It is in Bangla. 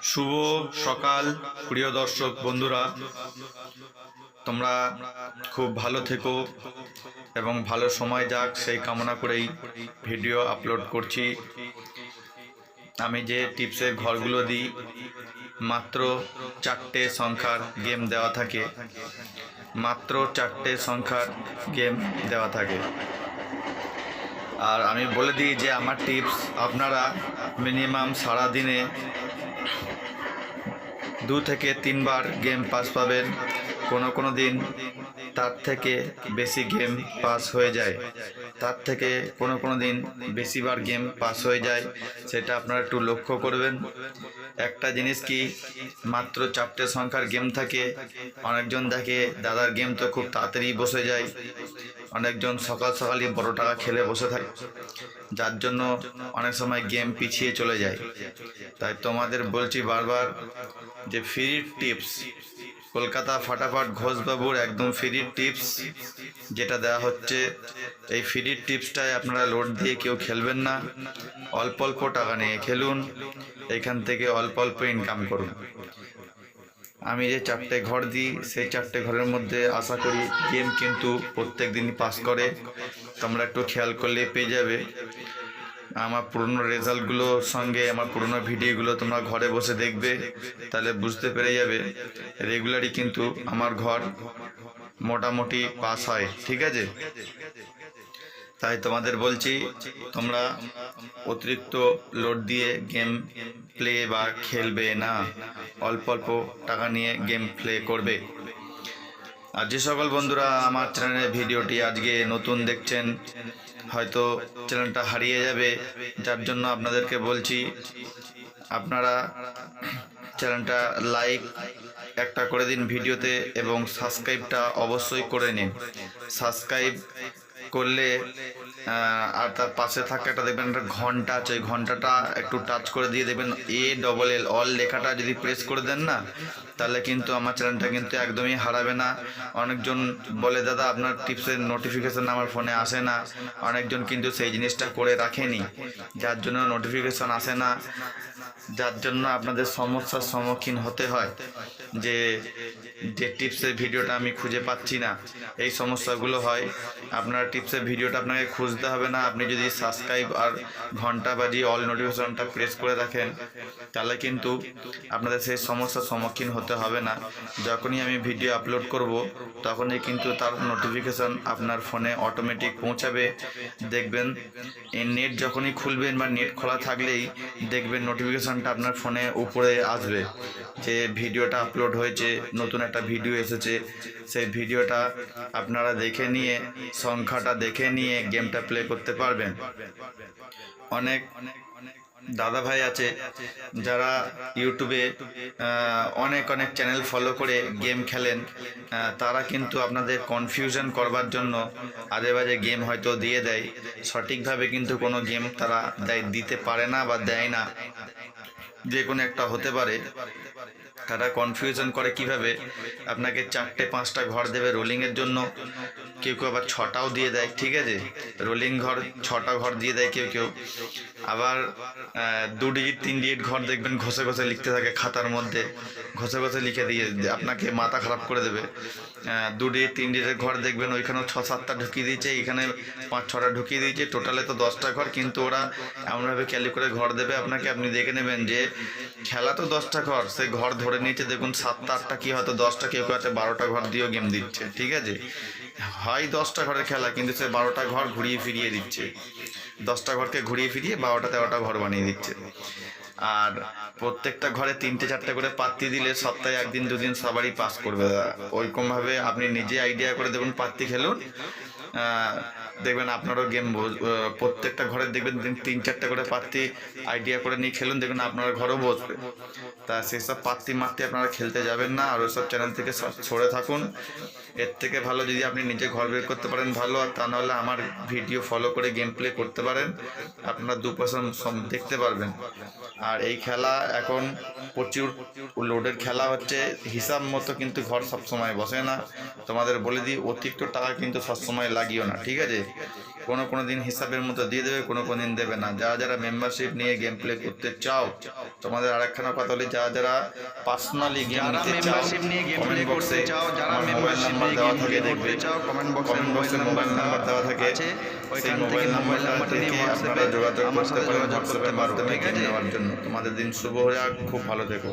শুভ সকাল প্রিয় দর্শক বন্ধুরা, তোমরা খুব ভালো থেকো এবং ভালো সময় যাক সেই কামনা করেই ভিডিও আপলোড করছি। আমি যে টিপসের ঘরগুলো দিই, মাত্র 4টে সংখ্যার গেম দেওয়া থাকে, মাত্র 4টে সংখ্যার গেম দেওয়া থাকে। আর আমি বলে দিই যে আমার টিপস আপনারা মিনিমাম সারাদিনে 2 থেকে 3 বার গেম পাস পাবেন। কোনো দিন তার থেকে বেশি গেম পাস হয়ে যায়, তার থেকে কোনো দিন বেশিবার গেম পাস হয়ে যায়। সেটা আপনারা একটু লক্ষ্য করবেন। একটা জিনিস কি, মাত্র 4টে সংখ্যার গেম থাকে। অনেকজন দেখে দাদার গেম তো খুব তাড়াতাড়ি বসে যায়, অনেকজন সকাল সকালই বড় টাকা খেলে বসে থাকে, যার জন্য অনেক সময় গেম পিছিয়ে চলে যায়। তাই তোমাদের বলছি বারবার যে ফ্রি টিপস, কলকাতা ফাটাফাট ঘোষবাবুর একদম ফ্রি টিপস যেটা দেওয়া হচ্ছে, এই ফ্রি টিপসটাই আপনারা লোড দিয়ে কেউ খেলবেন না। অল্প অল্প টাকা নিয়ে খেলুন, এখান থেকে অল্প অল্প ইনকাম করুন। আমি যে 4টে ঘর দিই, সেই 4টে ঘরের মধ্যে আশা করি গেম কিন্তু প্রত্যেক দিনই পাস করে। তোমরা একটু খেয়াল করলে পেয়ে যাবে। আমার পুরনো রেজাল্টগুলোর সঙ্গে আমার পুরনো ভিডিওগুলো তোমরা ঘরে বসে দেখবে, তাহলে বুঝতে পেরে যাবে রেগুলারই কিন্তু আমার ঘর মোটামুটি পাস হয়। ঠিক আছে, তাই তোমাদের বলছি তোমরা অতিরিক্ত লোড দিয়ে গেম প্লে বা খেলবে না, অল্প অল্প টাকা নিয়ে গেম প্লে করবে। আর যে সকল বন্ধুরা আমার চ্যানেলের ভিডিওটি আজকে নতুন দেখছেন, হয়তো চ্যানেলটা হারিয়ে যাবে, যার জন্য আপনাদেরকে বলছি আপনারা চ্যানেলটা লাইক একটা করে দিন ভিডিওতে এবং সাবস্ক্রাইবটা অবশ্যই করে নিন। সাবস্ক্রাইব করলে আর তার পাশে থাকা একটা দেখবেন একটা ঘন্টা আছে, ওই ঘন্টাটা একটু টাচ করে দিয়ে দেখবেন ALL অল লেখাটা যদি প্রেস করে দেন না, তাহলে কিন্তু আমার চ্যানেলটা কিন্তু একদমই হারাবে না। অনেকজন বলে দাদা আপনার টিপসের নোটিফিকেশান আমার ফোনে আসে না, অনেকজন কিন্তু সেই জিনিসটা করে রাখেনি, যার জন্য নোটিফিকেশান আসে না, যার জন্য আপনাদের সমস্যার সম্মুখীন হতে হয় যে টিপসের ভিডিওটা আমি খুঁজে পাচ্ছি না। এই সমস্যাগুলো হয়। আপনার টিপসের ভিডিওটা আপনাকে খুঁজতে হবে না, আপনি যদি সাবস্ক্রাইব আর ঘন্টা বাজিয়ে অল নোটিফিকেশনটা প্রেস করে রাখেন, তাহলে কিন্তু আপনাদের সেই সমস্যার সম্মুখীন হতে হবে না। যখনই আমি ভিডিও আপলোড করব তখনই কিন্তু তার নোটিফিকেশান আপনার ফোনে অটোমেটিক পৌঁছাবে। দেখবেন নেট যখনই খুলবেন বা নেট খোলা থাকলেই দেখবেন নোটিফিকেশানটা আপনার ফোনে উপরে আসবে যে ভিডিওটা আপলোড হয়েছে, নতুন একটা ভিডিও এসেছে। সেই ভিডিওটা আপনারা দেখে নিয়ে, সংখ্যাটা দেখে নিয়ে গেমটা প্লে করতে পারবেন। অনেক দাদা ভাই আছে যারা ইউটিউবে অনেক চ্যানেল ফলো করে গেম খেলেন, তারা কিন্তু আপনাদের কনফিউশন করবার জন্য আজে বাজে গেম হয়তো দিয়ে দেয়, সঠিকভাবে কিন্তু কোনো গেম তারা দিতে পারে না বা দেয় না, যে কোনো একটা হতে পারে। তারা কনফিউশন করে কিভাবে, আপনাকে 4টে 5টা ঘর দেবে রোলিংয়ের জন্য, কেউ আবার 6টাও দিয়ে দেয়। ঠিক আছে, রোলিং ঘর 6টা ঘর দিয়ে দেয় কেউ আবার 2 ডিজিট 3 ডিজিট ঘর দেখবেন ঘষে লিখতে থাকে খাতার মধ্যে, ঘষে লিখে দিয়ে আপনাকে মাথা খারাপ করে দেবে। 2 ডিজিট 3 ডিজিটের ঘর দেখবেন ওইখানেও 6-7টা ঢুকিয়ে দিয়েছে, এখানে 5-6টা ঢুকিয়ে দিয়েছে, টোটালে তো 10টা ঘর, কিন্তু ওরা এমনভাবে ক্যালি করে ঘর দেবে আপনাকে, আপনি দেখে নেবেন যে খেলা তো 10টা ঘর, সে ঘর ধরে নিয়েছে দেখুন 7টা 8টা কি হয়তো 10টা, কেউ আছে 12টা ঘর দিয়েও গেম দিচ্ছে। ঠিক আছে, হয় 10টা ঘরের খেলা কিন্তু সে 12টা ঘর ঘুরিয়ে ফিরিয়ে দিচ্ছে, 10টা ঘরকে ঘুরিয়ে ফিরিয়ে 12টা 13টা ঘর বানিয়ে দিচ্ছে। আর প্রত্যেকটা ঘরে 3টে 4টে করে পাত্তি দিলে সপ্তাহে 1 দিন 2 দিন সবারই পাস করবে। ওইরকমভাবে আপনি নিজে আইডিয়া করে দেখুন, পাত্তি খেলুন, দেখবেন আপনারও গেম প্রত্যেকটা ঘরে দেখবেন 3-4টে করে পাত্তি আইডিয়া করে নিয়ে খেলুন, দেখবেন আপনার ঘরও বসবে। তা সেসব পাত্তি মারতে আপনারা খেলতে যাবেন না, আর ওইসব চ্যানেল থেকে সরে থাকুন। এর থেকে ভালো যদি আপনি নিজে ঘর বের করতে পারেন ভালো, আর তা নাহলে আমার ভিডিও ফলো করে গেম প্লে করতে পারেন, আপনারা 2 পয়সা দেখতে পারবেন। আর এই খেলা এখন প্রচুর লোডের খেলা হচ্ছে, হিসাব মতো কিন্তু ঘর সবসময় বসে না। তোমাদের বলে দিই অতিরিক্ত টাকা কিন্তু সবসময় লাগিও না। ঠিক আছে, কোনো দিন হিসাবের মতো দিয়ে দেবে, কোনো দিন দেবে না। যারা যারা মেম্বারশিপ নিয়ে গেম প্লে করতে চাও, তোমাদের আরেকখানা কথা বলি, যারা যারা পার্সোনালি গেম নিতে চাও, কমেন্ট বক্সে আমার মোবাইল নাম্বার দেওয়া থাকে, দেখবে কমেন্ট বক্সে মোবাইল নাম্বার দেওয়া থাকে, সেই মোবাইল নাম্বারটা থেকে আপনারা যোগাযোগ করতে পারেন হোয়াটসঅ্যাপের মাধ্যমে গেম নেওয়ার জন্য। তোমাদের দিন শুভ হয়ে যাক, খুব ভালো থেকো।